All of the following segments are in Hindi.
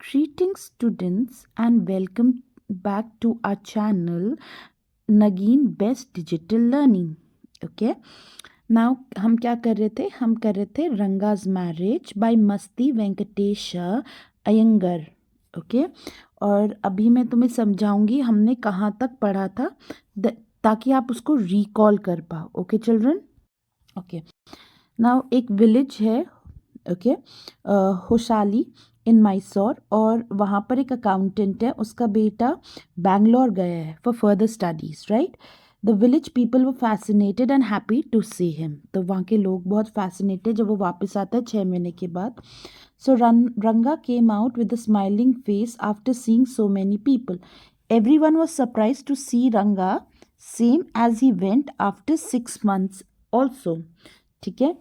Greetings students and welcome back to our channel Nagin Best Digital Learning. Okay. Now हम क्या कर रहे थे? हम कर रहे थे रंगा's Marriage by मस्ती वेंकटेशा अयंगर. ओके. और अभी मैं तुम्हें समझाऊंगी हमने कहाँ तक पढ़ा था ताकि आप उसको रिकॉल कर पाओ. Okay children. ओके. नाउ एक विलेज है. ओके. होशाली इन मैसूर और वहाँ पर एक अकाउंटेंट है. उसका बेटा बैंगलोर गया है for further studies. Right. The village people वो fascinated and happy to see him. तो वहाँ के लोग बहुत फैसिनेटेड जब वो वापस आता है 6 महीने के बाद. So Ranga came out with a smiling face after seeing so many people. Everyone was surprised to see Ranga same as he went after 6 months also. ठीक है.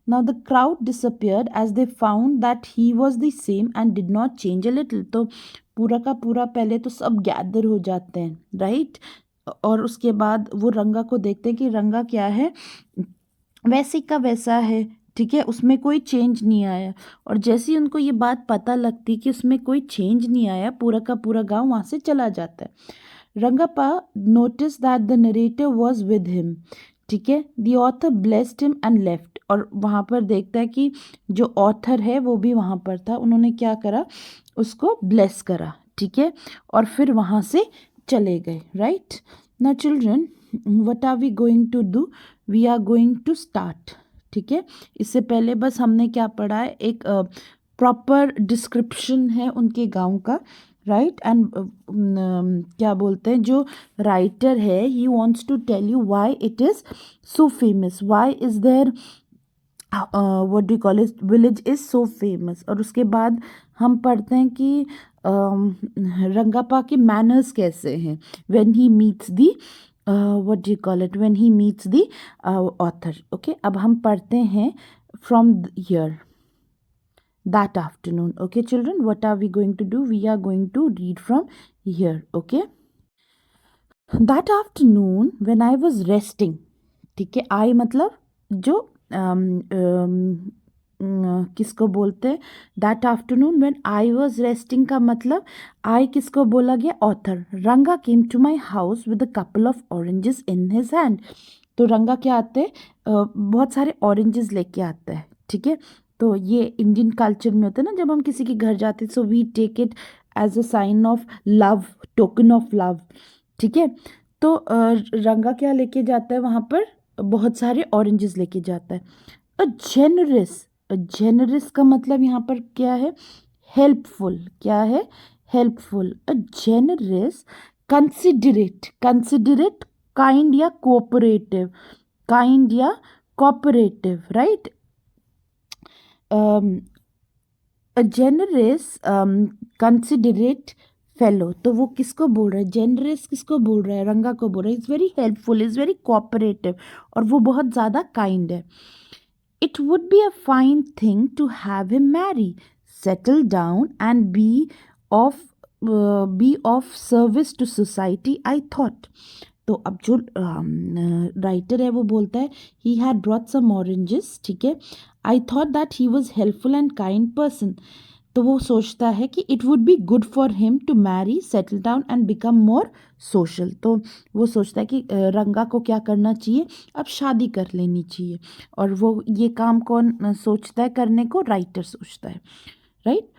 Now the crowd disappeared as they found that he was the same and did not change a little. तो पूरा का पूरा पहले तो सब गैदर हो जाते हैं. राइट. और उसके बाद वो रंगा को देखते हैं कि रंगा क्या है, वैसे का वैसा है. ठीक है. उसमें कोई चेंज नहीं आया. और जैसे ही उनको ये बात पता लगती कि उसमें कोई चेंज नहीं आया, पूरा का पूरा गांव वहाँ से चला जाता है. Rangappa notice that the narrator was with him. ठीक है. The author blessed him and left. और वहाँ पर देखता है कि जो ऑथर है वो भी वहाँ पर था. उन्होंने क्या करा, उसको ब्लेस करा. ठीक है. और फिर वहाँ से चले गए. Right. Now children, what are we going to do? We are going to start. ठीक है. इससे पहले बस हमने क्या पढ़ा है, एक प्रॉपर डिस्क्रिप्शन है उनके गांव का. राइट. एंड क्या बोलते हैं, जो राइटर है ही wants to tell you why it is so famous, why is there what do call it, village is so famous. और उसके बाद हम पढ़ते हैं कि रंगापा के मैनर्स कैसे हैं when he meets the what do call it, when he meets the author. Okay. अब हम पढ़ते हैं from here. That afternoon. Okay children, what are we going to do? We are going to read from here. Okay. That afternoon when I was resting. ठीक है. I मतलब जो किसको बोलते हैं, that afternoon when I was resting का मतलब आई किसको बोला गया, author. Ranga came to my house with a couple of oranges in his hand. तो रंगा क्या आते हैं, बहुत सारे ऑरेंजेस लेके आता है. ठीक है. तो ये इंडियन कल्चर में होता है ना, जब हम किसी के घर जाते हैं so we take it as a sign of love, token of love. ठीक है. तो रंगा क्या लेके जाता है वहाँ पर, बहुत सारे ऑरेंजेस लेके जाता है. अ जेनरस का मतलब यहाँ पर क्या है, हेल्पफुल. क्या है, हेल्पफुल. अ जेनरस, कंसिडरेट, काइंड या कोऑपरेटिव, काइंड या कोऑपरेटिव. राइट. अ जेनरस कंसिडरेट फेलो. तो वो किसको बोल रहा है, जेनरस किसको बोल रहा है, रंगा को बोल रहा है. Is very helpful, is very cooperative, और वो बहुत ज़्यादा काइंड है. It would be a fine thing to have him marry, settle down, and be of service to society, I thought. तो अब जो राइटर है वो बोलता है he had brought some oranges. ठीक है. I thought that he was helpful and kind person. तो वो सोचता है कि it would be good for him to marry, settle down and become more social. तो वो सोचता है कि रंगा को क्या करना चाहिए, अब शादी कर लेनी चाहिए. और वो ये काम कौन सोचता है करने को, राइटर सोचता है. Right.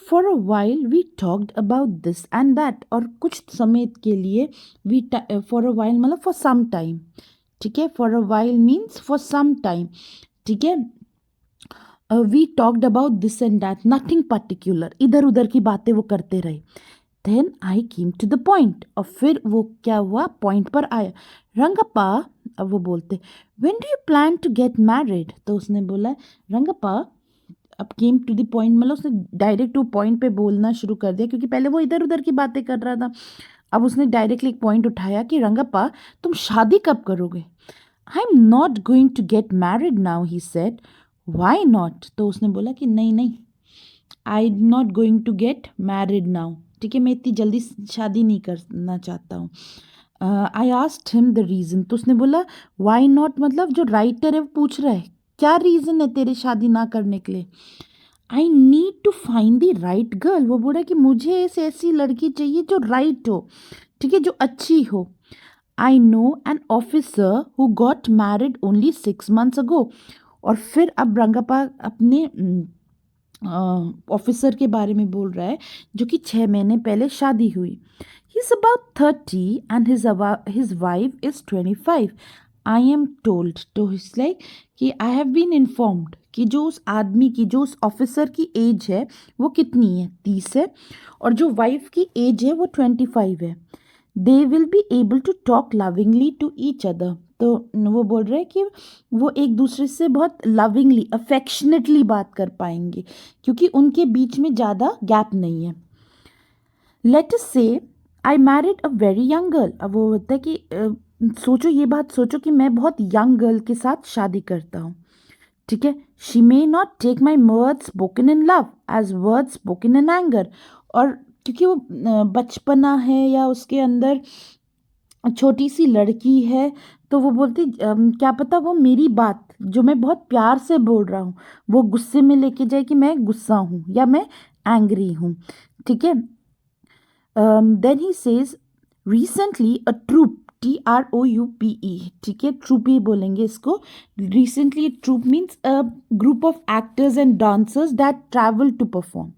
For a while we talked about this and that. और कुछ समय के लिए वी, फॉर अ वाइल मतलब फॉर सम टाइम. ठीक है. For a while means for some time. ठीक है. We talked about this and that, nothing particular. इधर उधर की बातें वो करते रहे. Then I came to the point. और फिर वो क्या हुआ, पॉइंट पर आया. रंगप्पा, अब वो बोलते when do you plan to get married. तो उसने बोला रंगप्पा, अब केम टू द पॉइंट मतलब उसने डायरेक्ट टू पॉइंट पे बोलना शुरू कर दिया, क्योंकि पहले वो इधर उधर की बातें कर रहा था. अब उसने डायरेक्टली एक पॉइंट उठाया कि रंगप्पा तुम शादी कब करोगे. I am not going to get married now, he said. Why not. तो उसने बोला कि नहीं नहीं, I am not going to get married now. ठीक है. मैं इतनी जल्दी शादी नहीं करना चाहता हूँ. I asked him the reason. तो उसने बोला वाई नॉट मतलब जो राइटर है वो पूछ रहा है क्या रीज़न है तेरे शादी ना करने के लिए. I need to find the right girl, वो बोल रहा है कि मुझे ऐसी लड़की चाहिए जो राइट हो, ठीक है, जो अच्छी हो। I know an officer who got married only 6 months ago। और फिर अब रंगापा अपने ऑफिसर के बारे में बोल रहा है जो कि 6 महीने पहले शादी हुई। He is about 30 and his wife is 25। I am told, तो इट्स लाइक कि आई हैव बीन इन्फॉर्म्ड कि जो उस आदमी की, जो उस ऑफिसर की एज है वो कितनी है, 30 है, और जो वाइफ की एज है वो 25 है। They will be able to talk lovingly to each other. तो वो बोल रहे हैं कि वो एक दूसरे से बहुत लविंगली, अफेक्शनेटली बात कर पाएंगे क्योंकि उनके बीच में ज़्यादा गैप नहीं है। लेट अस से I married a very young girl. अब वो होता है कि सोचो, ये बात सोचो कि मैं बहुत यंग गर्ल के साथ शादी करता हूँ, ठीक है। She may not take my words spoken in love as words spoken in anger. और क्योंकि वो बचपना है या उसके अंदर छोटी सी लड़की है, तो वो बोलती क्या पता वो मेरी बात जो मैं बहुत प्यार से बोल रहा हूँ वो गुस्से में लेके जाए कि मैं गुस्सा हूँ या मैं एंग्री हूँ, ठीक है। Then he says recently a troupe, TROUPE, ठीक है, ट्रूप ही बोलेंगे इसको। Recently troupe means a group of actors and dancers that travel to perform.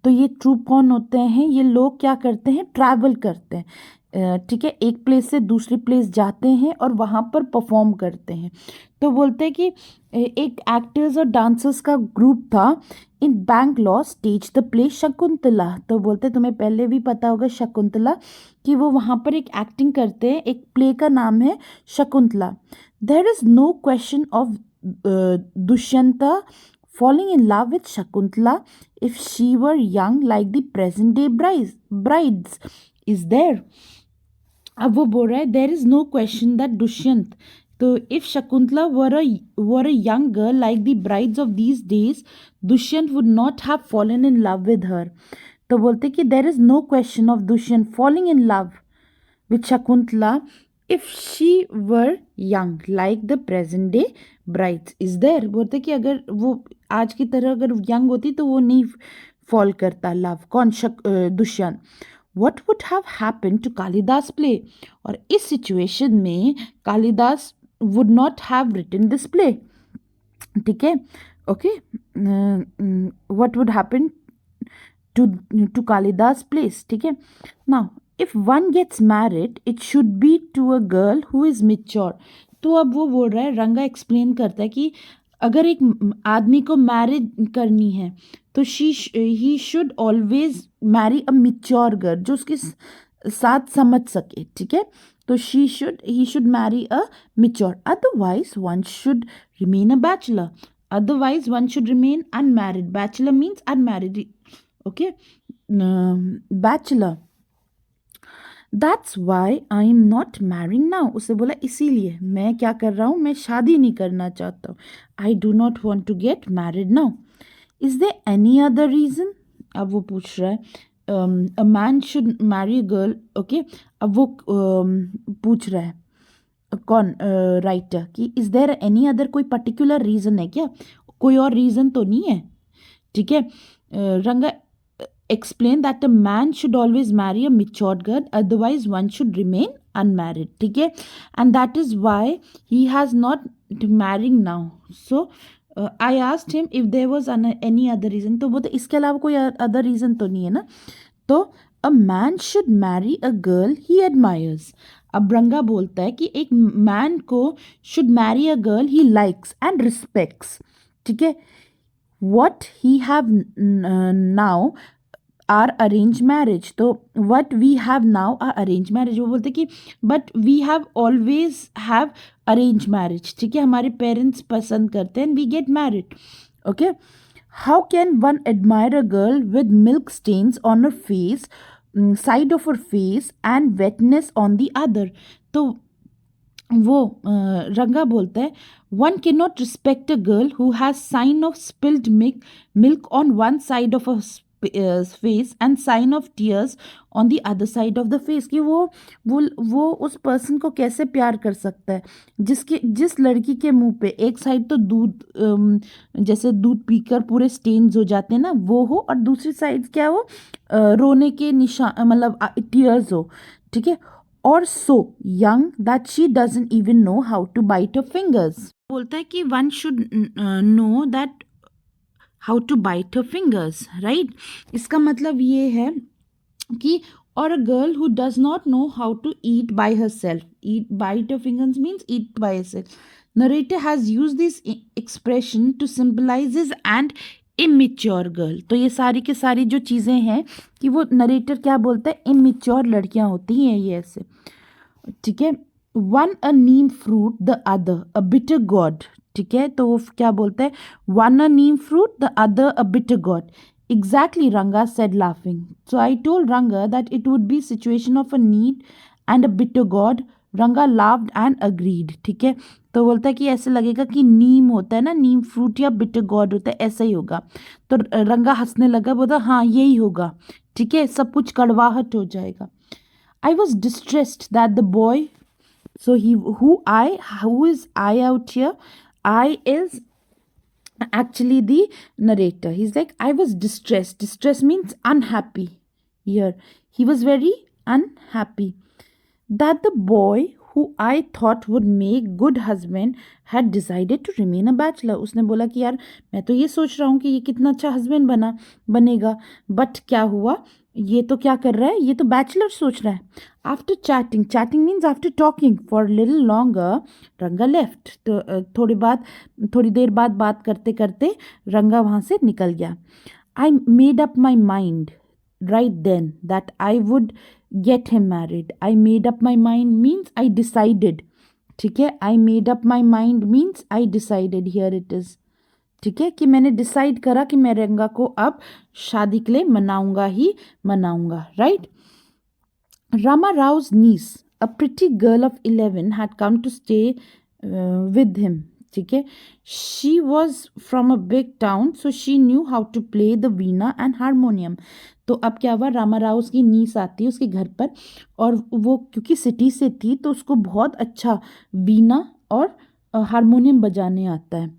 तो ये ट्रूप कौन होते हैं, ये लोग क्या करते हैं, ट्रैवल करते हैं, ठीक है, एक प्लेस से दूसरी प्लेस जाते हैं और वहाँ पर परफॉर्म करते हैं। तो बोलते हैं कि एक एक्टर्स और डांसर्स का ग्रुप था in Bangalore stage the play Shakuntala. तो बोलते तुम्हें पहले भी पता होगा शकुंतला, कि वो वहाँ पर एक एक्टिंग करते हैं, एक प्ले का नाम है Shakuntala. There is no question of Dushyanta falling in love with Shakuntala if she were young like the present day brides, is there? अब वो बोल रहा है there is no question that Dushyant, तो if Shakuntala were a young girl like the brides of these days, Dushyant would not have fallen in love with her. तो बोलते कि there is no question of Dushyant falling in love with Shakuntala if she were young like the present day brides, is there. बोलते कि अगर वो आज की तरह अगर यंग होती तो वो नहीं फॉल करता लव, कौन, Dushyant. What would have happen to Kalidas play, और इस सिचुएशन में Kalidas would not have written this play, ठीक है, okay. What would happen to Kalidas places, ठीक है। Now if one gets married it should be to a girl who is mature. तो अब वो बोल रहा है, रंगा एक्सप्लेन करता है कि अगर एक आदमी को मैरिज करनी है तो he should always marry a mature girl, जो उसके साथ समझ सके, ठीक है। तो he should marry a mature, otherwise one should remain a bachelor, otherwise one should remain unmarried. Bachelor means unmarried, okay, bachelor. That's why I am not marrying now. उसे बोला इसीलिए मैं क्या कर रहा हूँ, मैं शादी नहीं करना चाहता हूँ। I do not want to get married now. Is there any other reason? अब वो पूछ रहा है a man should marry a girl, okay. अब वो पूछ रहा है कौन, राइटर, कि इज देयर एनी अदर, कोई पर्टिकुलर रीज़न है क्या, कोई और रीज़न तो नहीं है, ठीक है। रंगा explain that a man should always marry a matured girl, otherwise one should remain unmarried, ठीक है, and that is why he has not marrying now. So I asked him if there was any other reason, तो वो तो इसके अलावा कोई अदर रीज़न तो नहीं है ना। तो a man should marry a girl he admires. अब रंगा बोलता है कि एक मैन को should marry a girl he likes and respects, ठीक है। what he have now are arrange marriage, तो what we have now are arrange marriage. वो बोलते कि but we have always have arrange marriage, ठीक है, हमारे पेरेंट्स पसंद करते हैं, we get married, okay. How can one admire a girl with milk stains on her face, side of her face and wetness on the other. तो वो रंगा बोलता है one can not respect a girl who has sign of spilled milk on one side of a face and sign of tears on the other side of the face, कि वो उस पर्सन को कैसे प्यार कर सकता है जिस लड़की के मुंह पे एक साइड तो दूध जैसे दूध पीकर पूरे स्टेन्स हो जाते हैं ना वो हो, और दूसरी साइड क्या हो, रोने के निशान मतलब टीयर्स हो, ठीक है, और so young that she doesn't even know how to bite her fingers. बोलता है कि one should know that how to bite her fingers, right. इसका मतलब ये है कि और a girl who does not know how to eat by herself, eat bite her fingers means eat by herself. Narrator has use this expression to symbolise his and immature girl. तो ये सारी की सारी जो चीज़ें हैं कि वो नरेटर क्या बोलता है, इमेच्योर लड़कियां होती हैं ये ऐसे, ठीक है। One a Neem fruit the other a bitter gourd, ठीक है, तो वो क्या बोलता है, one a Neem fruit the other a bitter gourd. Exactly, Ranga said, laughing. So I told Ranga that it would be situation of a need and a bitter god. Ranga laughed and agreed. ठीक है, तो बोलता है कि ऐसे लगेगा कि नीम होता है ना, नीम फ्रूट या बिटर गॉड होता है, ऐसा ही होगा। तो रंगा हंसने लगा, बोलता हाँ यही होगा, ठीक है, सब कुछ कड़वाहट हो जाएगा। I was distressed that the boy, so who is I out here? I is actually the narrator. He's like, I was distressed. Distress means unhappy here. He was very unhappy that the boy who I thought would make good husband had decided to remain a bachelor. उसने बोला कि यार मैं तो ये सोच रहा हूँ कि ये कितना अच्छा हस्बैंड बनेगा, बट क्या हुआ, ये तो क्या कर रहा है, ये तो बैचलर सोच रहा है। After chatting means after talking for little longer रंगा लेफ्ट। तो थोड़ी देर बाद बात करते करते रंगा वहाँ से निकल गया। I made up my mind right then that I would get him married. I made up my mind means I decided, ठीक है, I made up my mind means I decided, here it is, ठीक है, कि मैंने डिसाइड करा कि मैं रंगा को अब शादी के लिए मनाऊंगा, right. Rama Rao's niece, a pretty girl of 11, had come to stay with him, ठीक है। She was from a big town so she knew how to play the veena and harmonium. तो अब क्या हुआ, रामा राव उसकी नीस आती है उसके घर पर, और वो क्योंकि सिटी से थी तो उसको बहुत अच्छा वीणा और हारमोनियम बजाने आता है।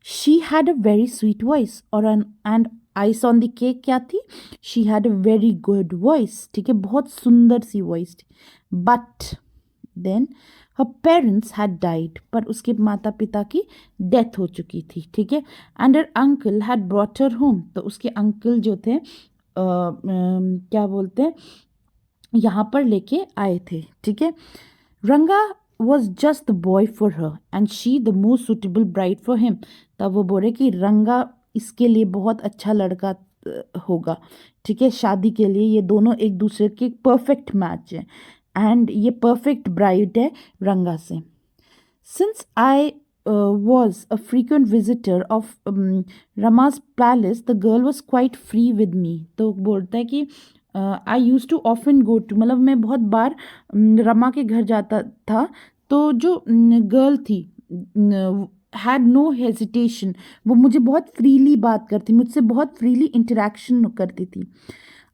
She had a very sweet voice, और and ice on the cake क्या थी, she had a very good voice, ठीक है, बहुत सुंदर सी वॉइस थी। But then her parents had died, पर उसके माता पिता की डेथ हो चुकी थी, ठीक है। And her uncle had brought her home, तो उसके अंकल जो थे क्या बोलते हैं, यहाँ पर लेके आए थे, ठीक है। रंगा was just the boy for her and she the most suitable bride for him. तब वो बोले कि रंगा इसके लिए बहुत अच्छा लड़का होगा, ठीक है, शादी के लिए ये दोनों एक दूसरे के परफेक्ट मैच है, एंड ये परफेक्ट ब्राइड है रंगा से। Since I was a frequent visitor of Rama's palace, the girl was quite free with me. तो बोलता है कि I use to often go to, मतलब मैं बहुत बार रमा के घर जाता था, तो जो गर्ल थी हैड नो हेजिटेशन, वो मुझे बहुत फ्रीली बात करती, मुझसे बहुत फ्रीली इंटरेक्शन करती थी।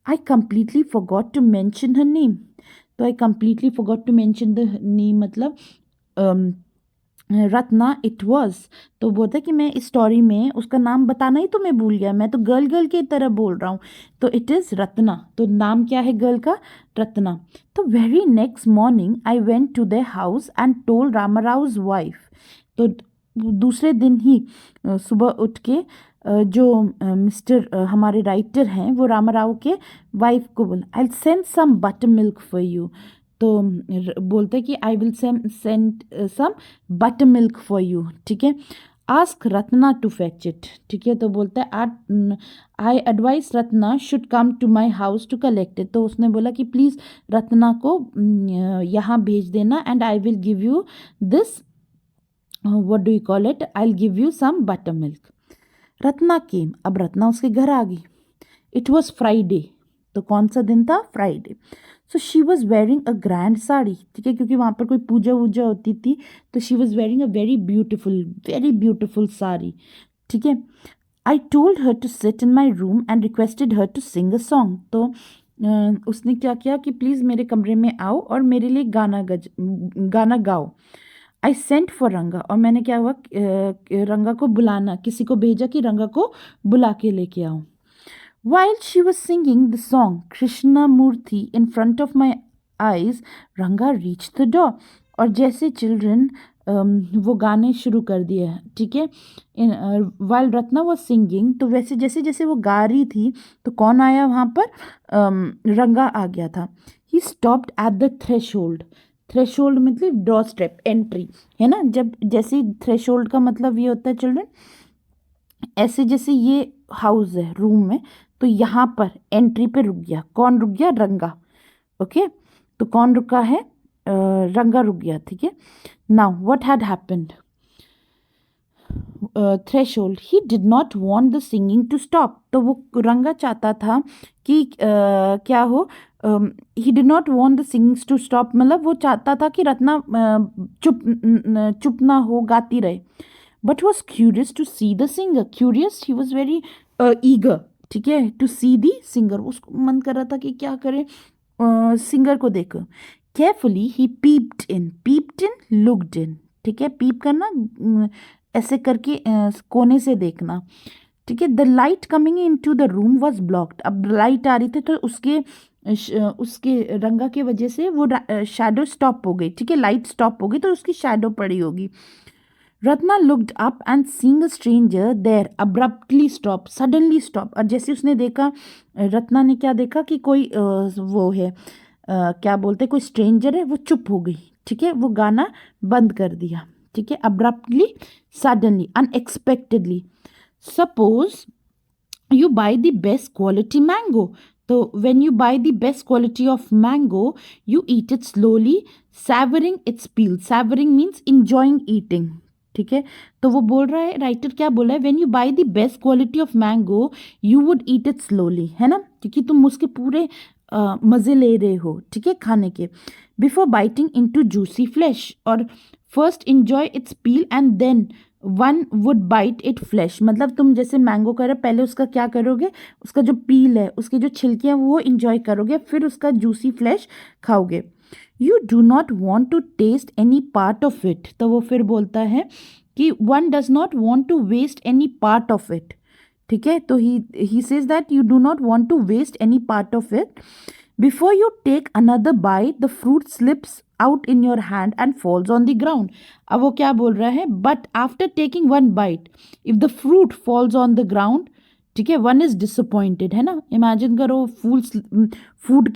I completely forgot to mention her name. तो I completely forgot to mention the name मतलब रत्ना इट वॉज। तो बोलता है कि मैं इस स्टोरी में उसका नाम बताना ही तो मैं भूल गया, मैं तो गर्ल की तरह बोल रहा हूँ, तो इट इज़ रत्ना। तो नाम क्या है गर्ल का, रत्ना। तो very next morning I went to their house and told Rama Rao's wife. तो दूसरे दिन ही सुबह उठ के जो मिस्टर हमारे राइटर हैं वो रामा राव के वाइफ को बोला, I send some butter milk for you. तो बोलते हैं कि I will send some butter milk for you, ठीक है। Ask Ratna to fetch it, ठीक है, तो बोलता है I advise Ratna should come to my house to collect it. तो उसने बोला कि प्लीज़ रत्ना को यहाँ भेज देना, and I will give you this, what do you call it, I will give you some butter milk. Ratna came, अब रत्ना उसके घर आ गई। इट वॉज फ्राइडे, तो कौन सा दिन था, Friday. So she was wearing a grand sari, ठीक है, क्योंकि वहाँ पर कोई पूजा वूजा होती थी, तो she was wearing a very beautiful sari, ठीक है। I told her to sit in my room and requested her to sing a song. तो उसने क्या किया कि प्लीज़ मेरे कमरे में आओ और मेरे लिए गाना गाओ। आई सेंट फॉर रंगा, और मैंने क्या हुआ, रंगा को बुलाना, किसी को भेजा कि रंगा को बुला के लेके आओ। While she was singing the song Krishnamurti in front of my eyes, Ranga reached the door. और जैसे चिल्ड्रन वो गाने शुरू कर दिए, ठीक है। वाइल रत्ना वॉज सिंगिंग, तो वैसे जैसे जैसे वो गा रही थी तो कौन आया वहाँ पर, रंगा आ गया था। He stopped at the threshold. Threshold मतलब डोर स्टेप, एंट्री, है ना। जब जैसे थ्रेशोल्ड का मतलब ये होता है चिल्ड्रन, ऐसे जैसे ये हाउस है, रूम में, तो यहाँ पर एंट्री पे रुक गया। कौन रुक गया? रंगा। ओके, तो कौन रुका है? रंगा रुक गया, ठीक है। Now what had happened? Threshold, he did not want the singing to stop. तो वो रंगा चाहता था कि क्या हो, he did not want the singing to stop, मतलब वो चाहता था कि रत्ना चुप ना हो, गाती रहे। But was curious to see the singer. Curious, he was very eager, ठीक है, टू सी दी सिंगर। उसको मन कर रहा था कि क्या करे, सिंगर को देखो। Carefully he peeped in, looked in, ठीक है। पीप करना, ऐसे करके कोने से देखना, ठीक है। The light coming in to the room was blocked. अब लाइट आ रही थी तो उसके रंगा की वजह से वो शैडो स्टॉप हो गई, ठीक है। लाइट स्टॉप हो गई तो उसकी शैडो पड़ी होगी। Ratna looked up and seeing a stranger there abruptly stop, suddenly stop. और जैसे उसने देखा, रत्ना ने क्या देखा कि कोई वो है, क्या बोलते, कोई स्ट्रेंजर है, वो चुप हो गई, ठीक है। वो गाना बंद कर दिया, ठीक है। Abruptly, suddenly, unexpectedly. Suppose you buy the best quality mango. So when you buy the best quality of mango, you eat it slowly, savoring its peel. Savoring means enjoying eating, ठीक है। तो वो बोल रहा है, राइटर क्या बोल रहा है, when you by the best quality of mango you would eat it slowly, है ना, क्योंकि तुम उसके पूरे मज़े ले रहे हो, ठीक है, खाने के। Before biting into juicy flesh, और first enjoy its peel and then one would bite it flesh. मतलब तुम जैसे मैंगो कर रहे, पहले उसका क्या करोगे, उसका जो पील है, उसके जो छिलके हैं वो इंजॉय करोगे, फिर उसका जूसी फ्लैश खाओगे। You do not want to taste any part of it. तो वो फिर बोलता है कि one does not want to waste any part of it, ठीक है। तो he says that you do not want to waste any part of it. Before you take another bite the fruit slips out in your hand and falls on the ground. अब वो क्या बोल रहा है, but after taking one byte if the fruit false on the ground, ठीक है, वन इज डिसअपॉइंटेड, है ना। इमेजिन करो फ्रूट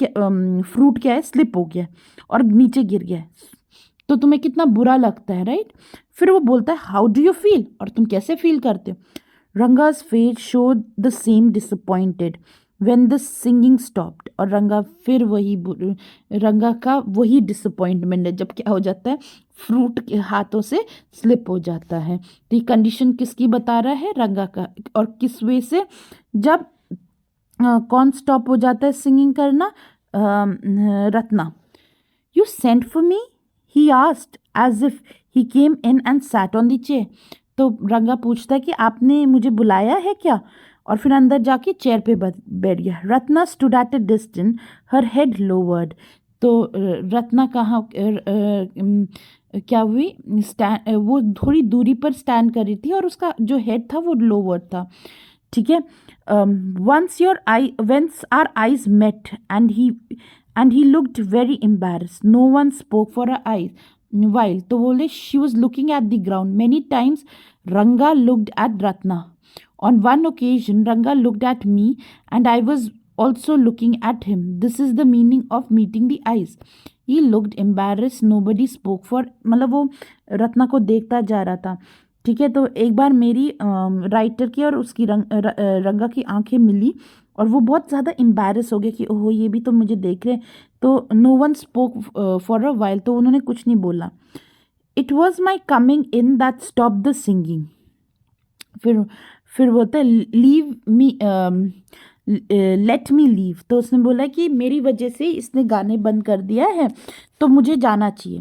क्या है, स्लिप हो गया और नीचे गिर गया, तो तुम्हें कितना बुरा लगता है, राइट। फिर वो बोलता है हाउ डू यू फील, और तुम कैसे फील करते हो। रंगा's face showed the same disappointed when the singing stopped। और रंगा का वही डिसअपॉइंटमेंट है जब क्या हो जाता है, फ्रूट के हाथों से स्लिप हो जाता है। तो ये कंडीशन किसकी बता रहा है, रंगा का। और किस वे से, जब कौन स्टॉप हो जाता है सिंगिंग करना, Ratna. You sent for me, he asked as if he came in and sat on the chair. तो रंगा पूछता है कि आपने मुझे बुलाया है क्या, और फिर अंदर जाके चेयर पे बैठ गया। Ratna stood at a distance, her head lowered. तो रत्ना कहाँ क्या हुई, वो थोड़ी दूरी पर स्टैंड कर रही थी और उसका जो हेड था वो लोवर्ड था, ठीक है। Once our eyes met and he looked embarrassed, no one spoke for her eyes while, तो बोले she was looking at the ground. Many times Ranga looked at Ratna. On one occasion Ranga looked at me and I was also looking at him. This is the meaning of meeting the eyes. He looked embarrassed, nobody spoke for, मतलब वो रत्ना को देखता जा रहा था, ठीक है। तो एक बार मेरी राइटर की और उसकी रंगा की आंखें मिली और वो बहुत ज़्यादा एम्बैरस हो गया कि ओहो ये भी तो मुझे देख रहे हैं। तो no one spoke for a while, तो उन्होंने कुछ नहीं बोला। It was my coming in that stop the singing. फिर बोलता है leave me, let me leave. तो उसने बोला कि मेरी वजह से इसने गाने बंद कर दिया है तो मुझे जाना चाहिए।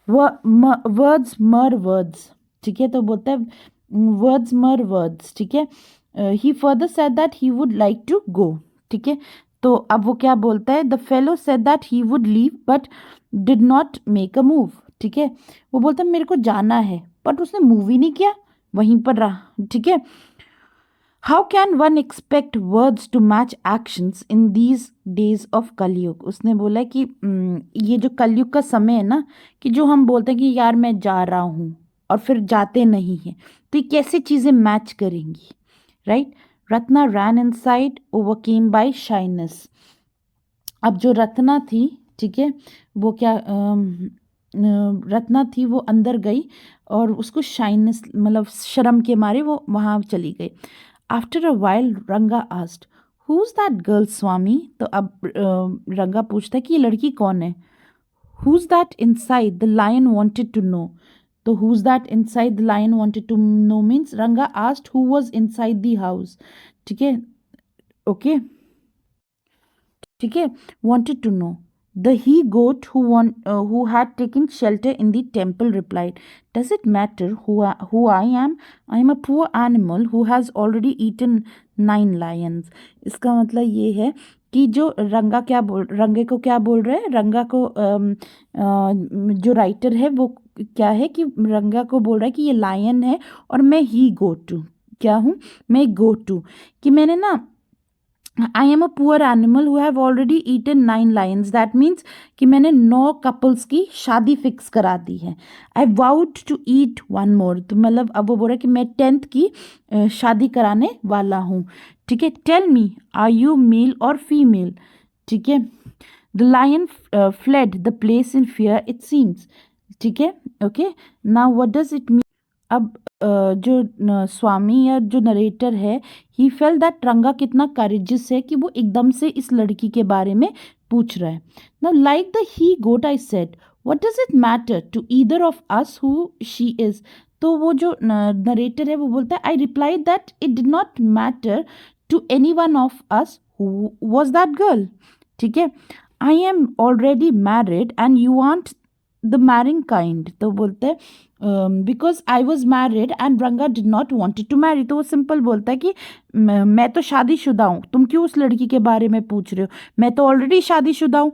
वर्ड्स मर वर्ड्स, ठीक है। तो बोलता है वर्ड्स मर वर्ड्स, ठीक है। He further said that he would like to go, ठीक है। तो अब वो क्या बोलता है, the fellow said that he would leave but did not make a move, ठीक है। वो बोलता है मेरे को जाना है, बट उसने मूव ही नहीं किया, वहीं पर रहा, ठीक है। How can one expect words to match actions in these days of Kalyug. उसने बोला कि ये जो कलयुग का समय है ना, कि जो हम बोलते हैं कि यार मैं जा रहा हूँ और फिर जाते नहीं हैं, तो ये कैसे चीज़ें मैच करेंगी, राइट। रत्ना रैन इनसाइड ओवरकेम बाय शाइनेस। अब जो रत्ना थी, ठीक है, वो क्या रत्ना थी, वो अंदर गई और उसको शाइनेस मतलब शर्म के मारे वो वहाँ चली गई। After a while Ranga asked who is that girl Swami. तो अब रंगा पूछता है कि ये लड़की कौन है। Who is that inside the lion wanted to know. तो who is that inside the lion wanted to know means Ranga asked who was inside the house, ठीक है, ओके, ठीक है। wanted to know. The he goat who had taken shelter in the temple replied, does it matter who I am? I am a poor animal who has already eaten 9 lions. इसका मतलब ये है कि जो रंगे को क्या बोल रहे हैं, रंगा को जो राइटर है वो क्या है कि रंगा को बोल रहा है कि ये लायन है और मैं ही गोट हूँ, क्या हूँ, मैं गोट हूँ, कि मैंने ना I am a poor animal who have already eaten 9 lions. That means कि मैंने 9 कपल्स की शादी फिक्स करा दी है. I vowed to eat one more. तो मतलब अब वो बोल रहा है कि मैं 10th की शादी कराने वाला हूँ, ठीक है. Tell me, are you male or female? ठीक है. The lion fled the place in fear, it seems. ठीक है. Okay. Now what does it mean? अब जो स्वामी या जो नरेटर है, ही फेल दैट रंगा कितना करेजियस है कि वो एकदम से इस लड़की के बारे में पूछ रहा है. Now like the he got I said, what does it matter to either of us who she is. तो वो जो नरेटर है वो बोलता है, I replied that it did not matter to any one of us who was that girl, ठीक है. I am already married and you aren't the marrying kind. तो बोलते हैं because I was married and Ranga did not wanted to marry. तो वो सिंपल बोलता है कि मैं तो शादीशुदा हूँ, तुम क्यों उस लड़की के बारे में पूछ रहे हो, मैं तो ऑलरेडी शादीशुदा हूँ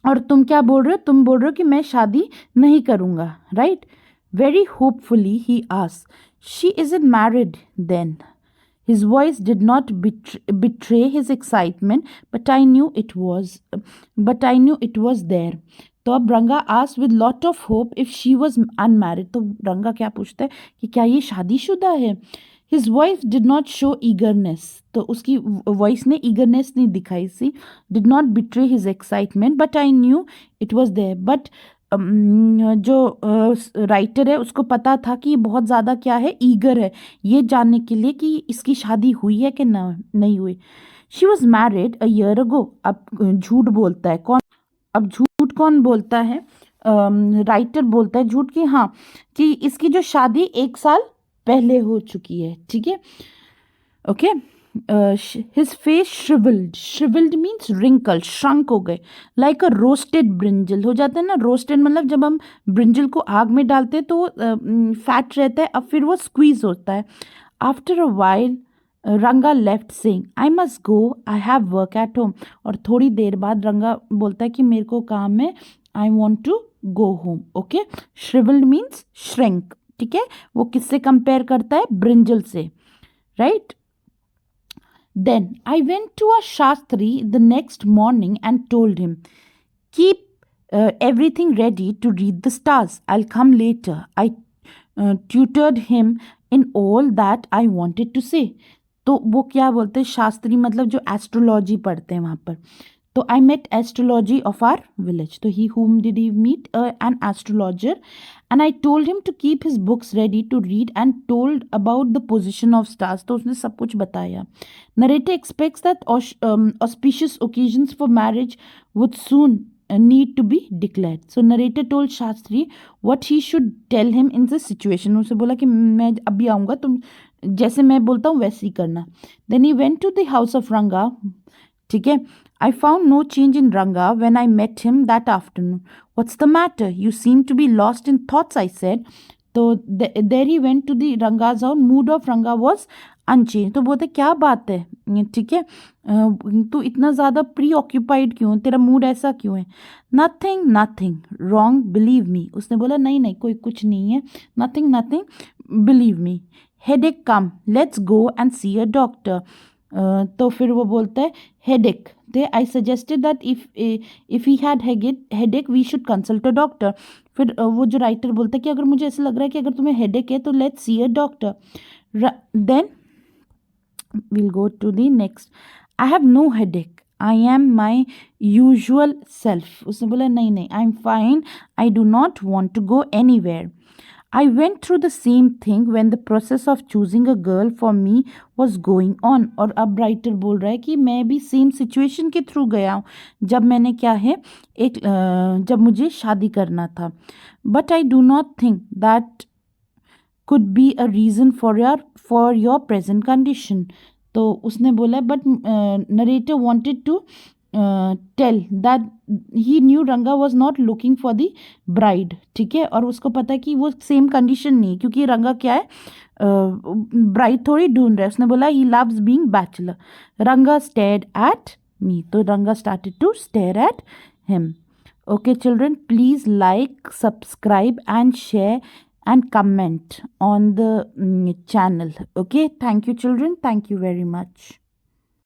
और तुम क्या बोल रहे हो, तुम बोल रहे हो कि मैं शादी नहीं करूँगा, right. Very hopefully he asked, she isn't married then. His voice did not betray his excitement, but I knew it was there. तो अब रंगा asked with lot of hope if she was unmarried. तो रंगा क्या पूछता है कि क्या ये शादीशुदा है. His voice did not show eagerness. तो उसकी वॉइस ने ईगरनेस नहीं दिखाई सी. Did not betray his excitement but I knew it was there. बट जो राइटर है उसको पता था कि ये बहुत ज़्यादा क्या है, ईगर है ये जानने के लिए कि इसकी शादी हुई है कि नहीं हुई. She was married a year ago. अब झूठ बोलता है कौन, अब झूठ कौन बोलता है, राइटर बोलता है झूठ कि हाँ, कि इसकी जो शादी 1 साल पहले हो चुकी है, ठीक है, okay. His face shrivelled means wrinkle, shrunk हो गए, लाइक अ रोस्टेड ब्रिंजल. हो जाता है ना, रोस्टेड मतलब जब हम ब्रिंजल को आग में डालते हैं तो फैट रहता है, अब फिर वो स्क्वीज होता है. आफ्टर अ वाइल रंगा left saying, I must go, I have work at home. और थोड़ी देर बाद रंगा बोलता है कि मेरे को काम है, I want to go home, okay. Shrivelled means shrink, ठीक है. वो किससे कंपेयर करता है, ब्रिंजल से, right. Then I went to a Shastri the next morning and told him, keep everything ready to read the stars. I'll come later. I tutored him in all that I wanted to say. तो वो क्या बोलते हैं, शास्त्री मतलब जो एस्ट्रोलॉजी पढ़ते हैं वहाँ पर. तो I met astrology of our village. तो he whom did he meet? An astrologer. And I told him to keep his books ready to read and told about the position of stars. तो उसने सब कुछ बताया. Narrator expects that auspicious occasions for marriage would soon need to be declared. So narrator told Shastri what he should tell him in this situation. उसे बोला कि मैं अभी आऊँगा, तुम जैसे मैं बोलता हूँ वैसे ही करना. Then he went to the house of Ranga. ठीक है. I found no change in Ranga when I met him that afternoon. What's the matter? You seem to be lost in thoughts, I said. तो there he went to the Ranga's house, mood of Ranga was unchanged. तो बोलते क्या बात है, ठीक है, तू इतना ज़्यादा प्री ऑक्यूपाइड क्यों है, तेरा मूड ऐसा क्यों है। Nothing nothing wrong believe me, उसने बोला नहीं नहीं कोई कुछ नहीं है, nothing nothing believe me. Headache come let's go and see a doctor. तो फिर वो बोलता है headache, they I suggested that if he had headache we should consult a doctor. फिर वो जो राइटर बोलता है कि अगर मुझे ऐसा लग रहा है कि अगर तुम्हें हेडेक है तो let's see a doctor. Then we'll go to the next. I have no headache, I am my usual self। उसने बोला नहीं नहीं I am fine, I do not want to go anywhere. I went through the same thing when the process of choosing a girl for me was going on। और अब राइटर बोल रहा है कि मैं भी सेम सिचुएशन के थ्रू गया हूँ जब मैंने क्या है जब मुझे शादी करना था। But I do not think that could be a reason for your present condition। तो उसने बोला but narrator wanted to tell that he knew Ranga was not looking for the bride, ठीक है, और उसको पता है कि वो सेम कंडीशन नहीं है क्योंकि रंगा क्या है ब्राइड थोड़ी ढूंढ रहा है। उसने बोला he loves being bachelor. Ranga stared at me, तो Ranga started to stare at him. Okay, children, please like, subscribe, and share and comment on the channel. Okay, thank you, children. Thank you very much.